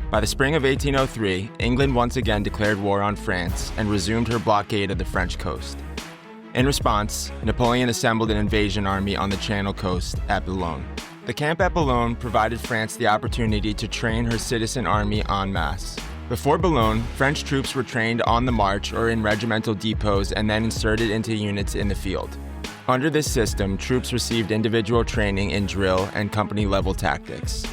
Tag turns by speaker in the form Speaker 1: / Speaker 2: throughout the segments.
Speaker 1: By the spring of 1803, England once again declared war on France and resumed her blockade of the French coast. In response, Napoleon assembled an invasion army on the Channel coast at Boulogne. The camp at Boulogne provided France the opportunity to train her citizen army en masse. Before Boulogne, French troops were trained on the march or in regimental depots and then inserted into units in the field. Under this system, troops received individual training in drill and company-level tactics.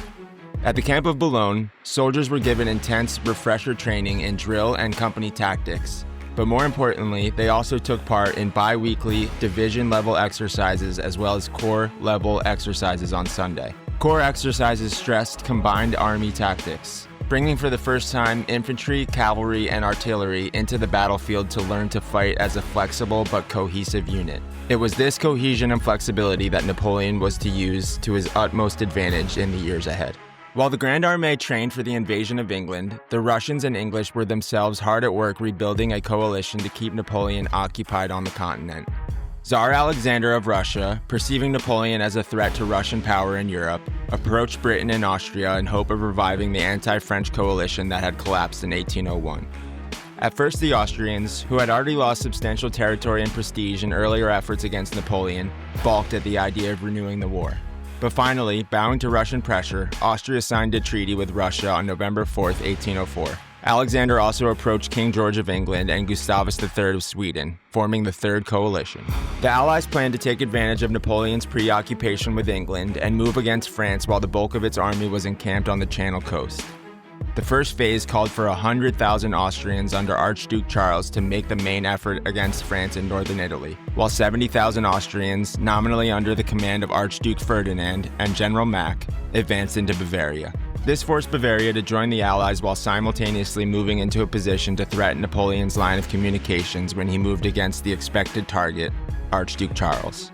Speaker 1: At the camp of Boulogne, soldiers were given intense refresher training in drill and company tactics, but more importantly, they also took part in bi-weekly division-level exercises as well as corps-level exercises on Sunday. Corps exercises stressed combined army tactics, bringing for the first time infantry, cavalry, and artillery into the battlefield to learn to fight as a flexible but cohesive unit. It was this cohesion and flexibility that Napoleon was to use to his utmost advantage in the years ahead. While the Grande Armée trained for the invasion of England, the Russians and English were themselves hard at work rebuilding a coalition to keep Napoleon occupied on the continent. Tsar Alexander of Russia, perceiving Napoleon as a threat to Russian power in Europe, approached Britain and Austria in hope of reviving the anti-French coalition that had collapsed in 1801. At first, the Austrians, who had already lost substantial territory and prestige in earlier efforts against Napoleon, balked at the idea of renewing the war. But finally, bowing to Russian pressure, Austria signed a treaty with Russia on November 4, 1804. Alexander also approached King George of England and Gustavus III of Sweden, forming the Third Coalition. The Allies planned to take advantage of Napoleon's preoccupation with England and move against France while the bulk of its army was encamped on the Channel coast. The first phase called for 100,000 Austrians under Archduke Charles to make the main effort against France in northern Italy, while 70,000 Austrians, nominally under the command of Archduke Ferdinand and General Mack, advanced into Bavaria. This forced Bavaria to join the Allies while simultaneously moving into a position to threaten Napoleon's line of communications when he moved against the expected target, Archduke Charles.